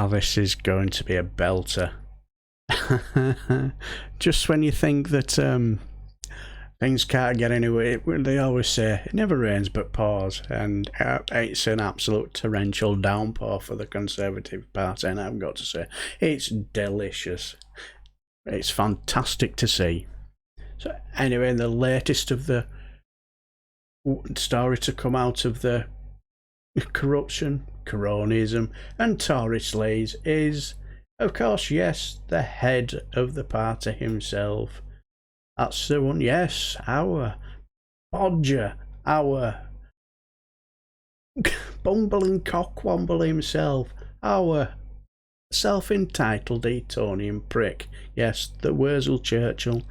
Oh, this is going to be a belter. Just when you think that things can't get anywhere, they always say it never rains but pours, and it's an absolute torrential downpour for the Conservative Party, and I've got to say, it's delicious. It's fantastic to see. So anyway, the latest of the story to come out of the corruption, cronyism and Tory sleaze is, of course, yes, the head of the party himself. That's the one, yes, our Bodger, our bumbling cockwomble himself, our self-entitled Etonian prick, yes, the Wurzel Churchill,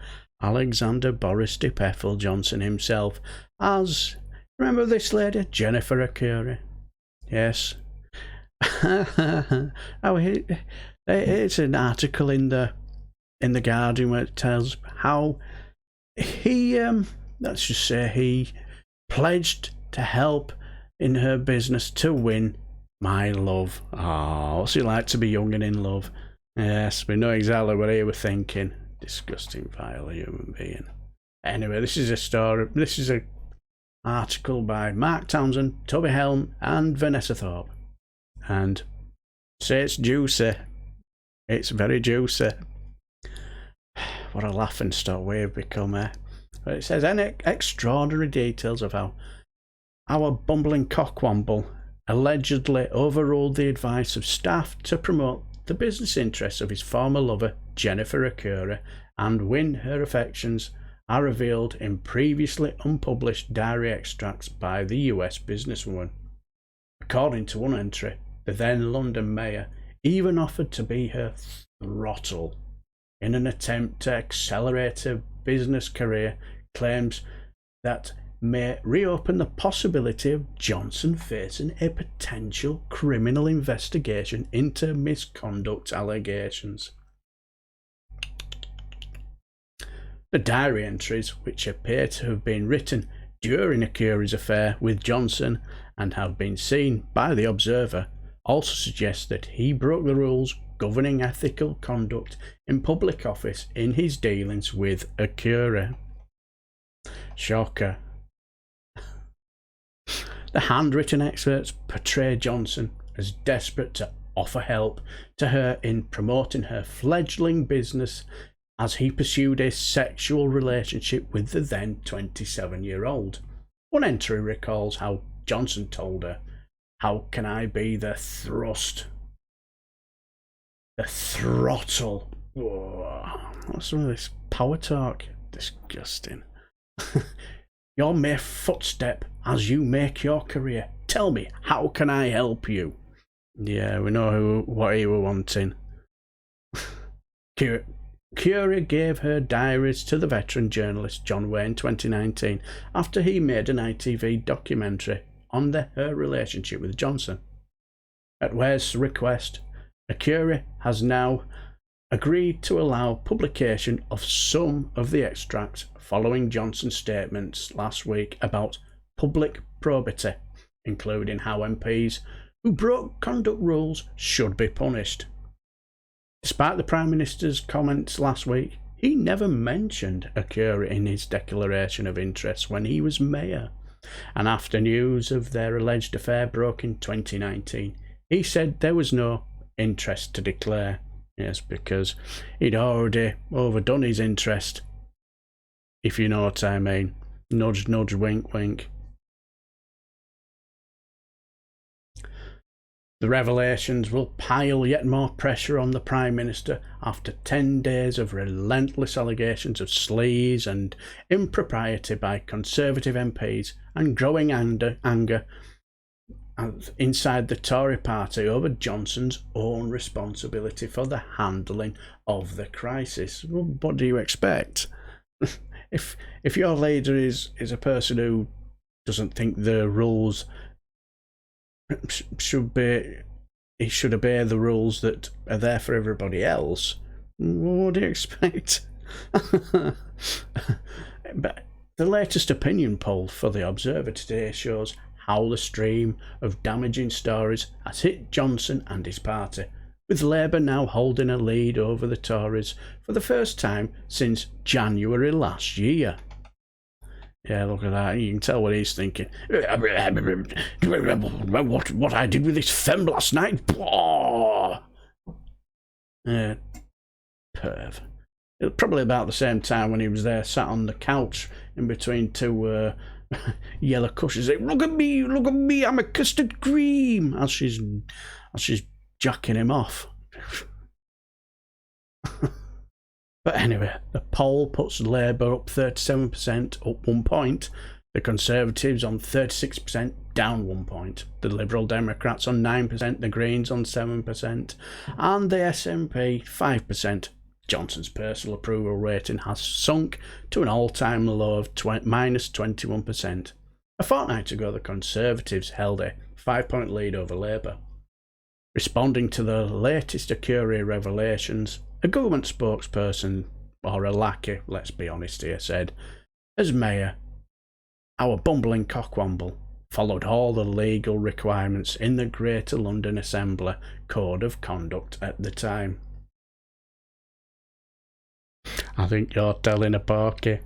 Alexander Boris Johnson himself, as, remember this lady, Jennifer Acuri? Yes. It's an article in the Guardian where it tells how he, let's just say he pledged to help in her business to win my love. Oh, what's it like to be young and in love? Yes, we know exactly what he was thinking. Disgusting, vile human being. Anyway, this is a story. This is a article by Mark Townsend, Toby Helm, and Vanessa Thorpe. And say it's juicy. It's very juicy. What a laughing stock we've become, eh? But it says any extraordinary details of how our bumbling cockwomble allegedly overruled the advice of staff to promote the business interests of his former lover, Jennifer Acuri, and win her affections are revealed in previously unpublished diary extracts by the US businesswoman. According to one entry, the then London mayor even offered to be her throttle in an attempt to accelerate her business career, claims that may reopen the possibility of Johnson facing a potential criminal investigation into misconduct allegations. The diary entries, which appear to have been written during Acuri's affair with Johnson and have been seen by the Observer, also suggest that he broke the rules governing ethical conduct in public office in his dealings with Acuri. Shocker. The handwritten excerpts portray Johnson as desperate to offer help to her in promoting her fledgling business as he pursued a sexual relationship with the then 27-year-old. One entry recalls how Johnson told her, "How can I be the thrust? The throttle." What's some of this power talk? Disgusting. Your mere footstep as you make your career. Tell me, how can I help you? Yeah, we know what he were wanting. Acuri gave her diaries to the veteran journalist John Wayne in 2019 after he made an ITV documentary on her relationship with Johnson. At Ware's request, Acuri has now agreed to allow publication of some of the extracts following Johnson's statements last week about public probity, including how MPs who broke conduct rules should be punished. Despite the Prime Minister's comments last week, he never mentioned Acuri in his declaration of interest when he was mayor, and after news of their alleged affair broke in 2019, he said there was no interest to declare. Yes, because he'd already overdone his interest, if you know what I mean. Nudge, nudge, wink, wink. The revelations will pile yet more pressure on the Prime Minister after 10 days of relentless allegations of sleaze and impropriety by Conservative MPs and growing anger inside the Tory party over Johnson's own responsibility for the handling of the crisis. Well, what do you expect? If your leader is a person who doesn't think the rules should obey the rules that are there for everybody else, what do you expect? But the latest opinion poll for the Observer today shows how the stream of damaging stories has hit Johnson and his party, with Labour now holding a lead over the Tories for the first time since January last year. Yeah, look at that. You can tell what he's thinking. What I did with this femme last night? Yeah, perv. It was probably about the same time when he was there, sat on the couch in between two yellow cushions. Like, look at me, I'm a custard cream. As she's jacking him off. But anyway, the poll puts Labour up 37%, up 1 point. The Conservatives on 36%, down 1 point. The Liberal Democrats on 9%, the Greens on 7%, and the SNP 5%. Johnson's personal approval rating has sunk to an all-time low of minus 21%. A fortnight ago, the Conservatives held a 5-point lead over Labour. Responding to the latest Acuri revelations, a government spokesperson, or a lackey, let's be honest here, said, "As mayor, our bumbling cockwomble followed all the legal requirements in the Greater London Assembly Code of Conduct at the time." I think you're telling a porky.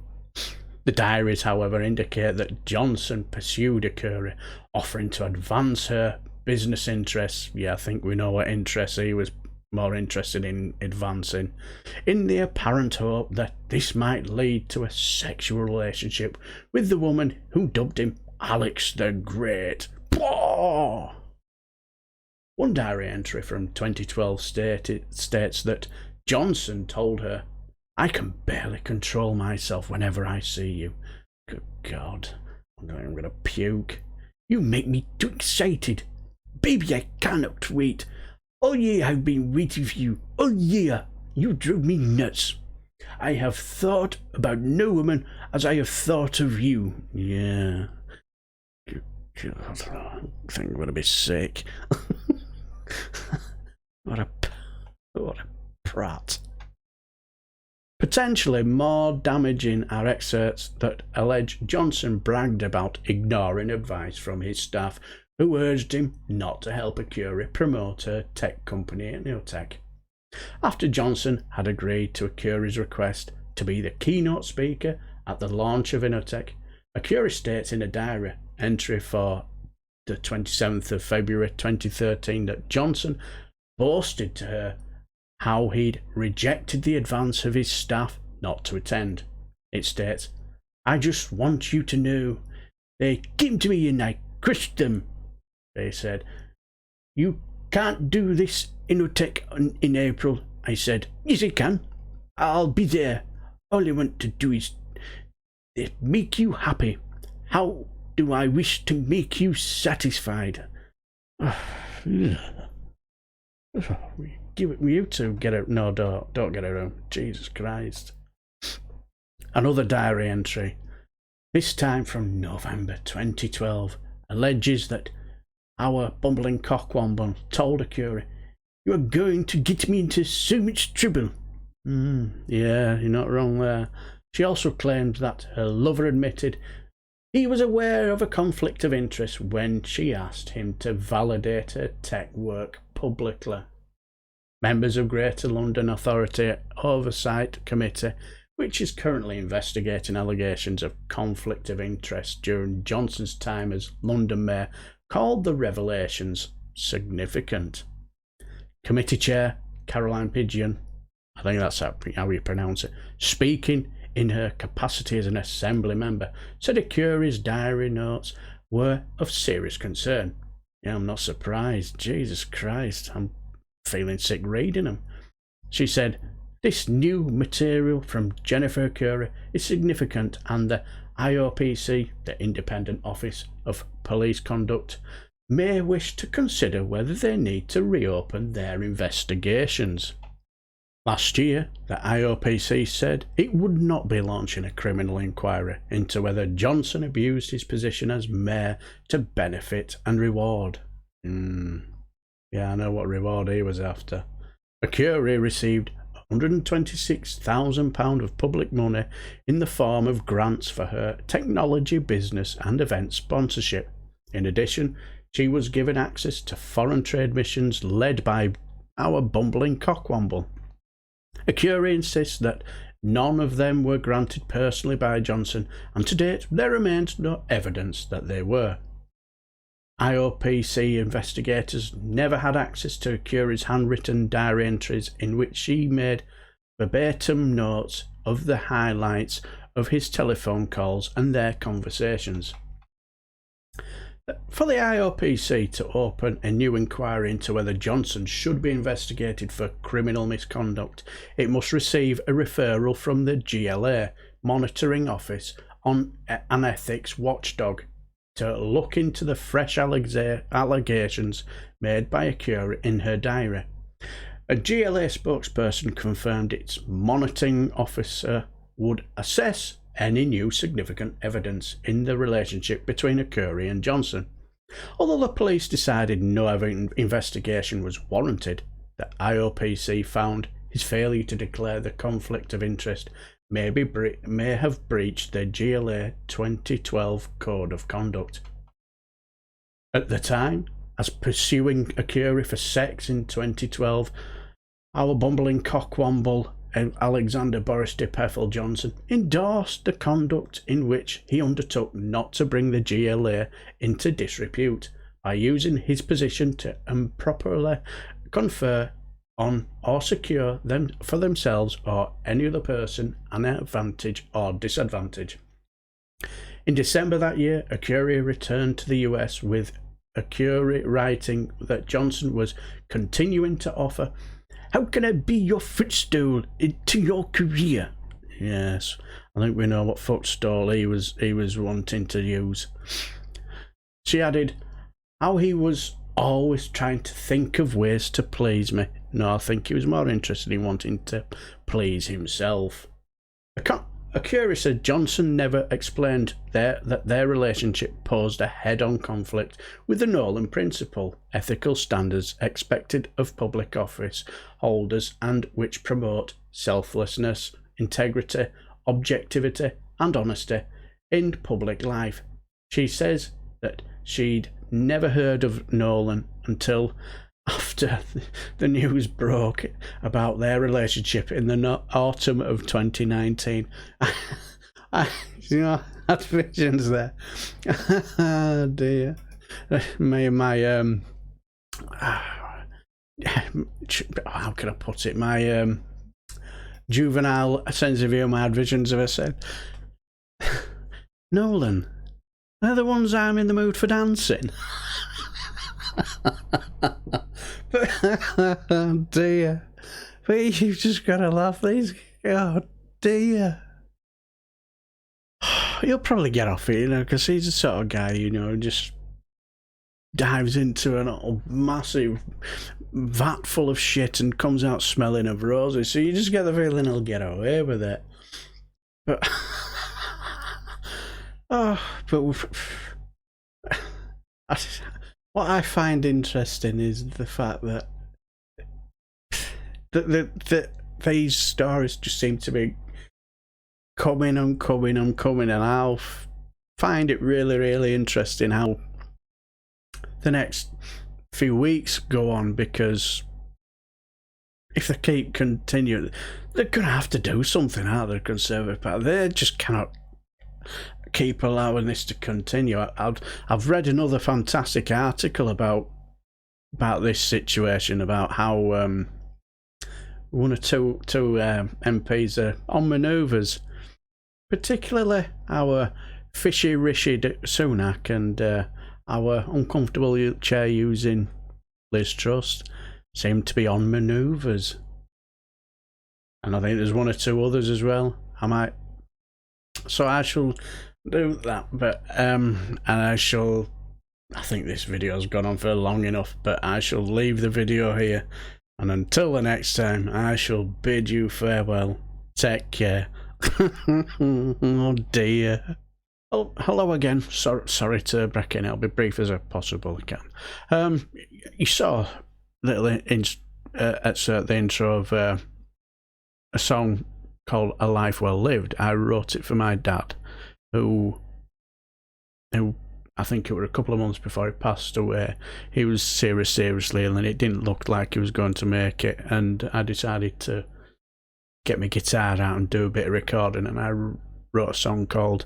The diaries, however, indicate that Johnson pursued Acuri, offering to advance her business interests. Yeah, I think we know what interests he was more interested in advancing, in the apparent hope that this might lead to a sexual relationship with the woman who dubbed him Alex the Great. One diary entry from 2012 states that Johnson told her, "I can barely control myself whenever I see you. Good God, I'm going to puke. You make me too excited. Baby, I cannot wait. All year I've been waiting for you. All year. You drove me nuts. I have thought about no woman as I have thought of you." Yeah. Good God, I think I'm going to be sick. What a prat. Potentially more damaging are excerpts that allege Johnson bragged about ignoring advice from his staff, who urged him not to help Acuri promote her tech company Inotech. After Johnson had agreed to Acuri's request to be the keynote speaker at the launch of Inotech, Acuri states in a diary entry for the 27th of February 2013 that Johnson boasted to her how he'd rejected the advance of his staff not to attend. It states, "I just want you to know, they came to me and I crushed them. They said, 'You can't do this Inotech in April.' I said, 'Yes, I can. I'll be there. All I want to do is make you happy. How do I wish to make you satisfied?'" Give it you two. Get it? No, don't get it wrong. Jesus Christ. Another diary entry, this time from November 2012, alleges that our bumbling cockwomble told Acuri, "You are going to get me into so much trouble." Yeah, you're not wrong there. She also claimed that her lover admitted he was aware of a conflict of interest when she asked him to validate her tech work publicly. Members of Greater London Authority Oversight Committee, which is currently investigating allegations of conflict of interest during Johnson's time as London Mayor, called the revelations significant. Committee Chair Caroline Pigeon, I think that's how you pronounce it, speaking in her capacity as an Assembly member, said Acuri's diary notes were of serious concern. Yeah, I'm not surprised. Jesus Christ, I'm feeling sick reading them. She said, "This new material from Jennifer Acuri is significant, and the IOPC, the Independent Office of Police Conduct, may wish to consider whether they need to reopen their investigations." Last year, the IOPC said it would not be launching a criminal inquiry into whether Johnson abused his position as mayor to benefit and reward. Yeah, I know what reward he was after. Acuri received £126,000 of public money in the form of grants for her technology, business and event sponsorship. In addition, she was given access to foreign trade missions led by our bumbling cockwomble. Acuri insists that none of them were granted personally by Johnson, and to date there remains no evidence that they were. IOPC investigators never had access to Acuri's handwritten diary entries in which she made verbatim notes of the highlights of his telephone calls and their conversations. For the IOPC to open a new inquiry into whether Johnson should be investigated for criminal misconduct, it must receive a referral from the GLA Monitoring Office on an ethics watchdog to look into the fresh allegations made by Acuri in her diary. A GLA spokesperson confirmed its monitoring officer would assess any new significant evidence in the relationship between Acuri and Johnson. Although the police decided no investigation was warranted, the IOPC found his failure to declare the conflict of interest may have breached the GLA 2012 Code of Conduct. At the time, as pursuing Acuri for sex in 2012, our bumbling cockwomble Alexander Boris Johnson endorsed the conduct in which he undertook not to bring the GLA into disrepute by using his position to improperly confer on or secure them for themselves or any other person an advantage or disadvantage. In December that year, Acuri returned to the US, with Acuri writing that Johnson was continuing to offer, "How can I be your footstool into your career?" Yes, I think we know what footstool he was wanting to use. She added, "How he was always trying to think of ways to please me." No, I think he was more interested in wanting to please himself. Acuri said Johnson never explained that their relationship posed a head-on conflict with the Nolan Principle, ethical standards expected of public office holders and which promote selflessness, integrity, objectivity and honesty in public life. She says that she'd never heard of Nolan until after the news broke about their relationship in the autumn of 2019. I had visions there. Oh dear. My how can I put it? My juvenile sense of humour had visions of her said, "Nolan, they're the ones I'm in the mood for dancing." Oh dear. But you've just got to laugh. These, oh dear. He'll probably get off it, because he's the sort of guy, just dives into a massive vat full of shit and comes out smelling of roses. So you just get the feeling he'll get away with it. But what I find interesting is the fact that these stories just seem to be coming and coming and coming, and I'll find it really, really interesting how the next few weeks go on, because if they keep continuing, they're going to have to do something, aren't they, the Conservative Party? They just cannot keep allowing this to continue. I've read another fantastic article about this situation, about how one or two MPs are on manoeuvres, particularly our fishy Rishi Sunak and our uncomfortable chair using Liz Truss seem to be on manoeuvres, and I think there's one or two others as well. So I shall do that, but and I think this video's gone on for long enough, but I shall leave the video here, and until the next time, I shall bid you farewell. Take care. Oh dear. Oh, hello again. Sorry to break in. I'll be brief as possible I can. You saw little excerpt the intro of a song called "A Life Well Lived." I wrote it for my dad, who I think it was a couple of months before he passed away. He was seriously ill, and it didn't look like he was going to make it. And I decided to get my guitar out and do a bit of recording, and I wrote a song called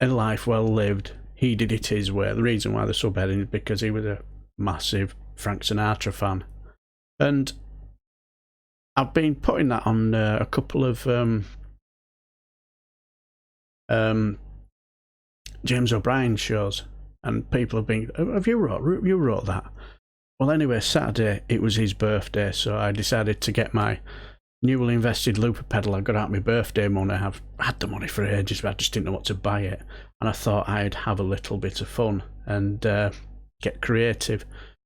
A Life Well Lived. He did it his way. The reason why the subheading is because he was a massive Frank Sinatra fan. And I've been putting that on a couple of James O'Brien shows, and people have been, have you wrote that? Well, anyway, Saturday it was his birthday, so I decided to get my newly invested looper pedal. I got out my birthday money. I've had the money for ages, but I just didn't know what to buy it, and I thought I'd have a little bit of fun and get creative.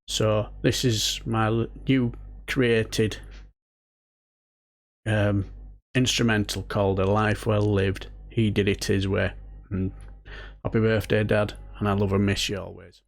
So this is my new created instrumental called A Life Well Lived. He did it his way. And happy birthday, Dad, and I love and miss you always.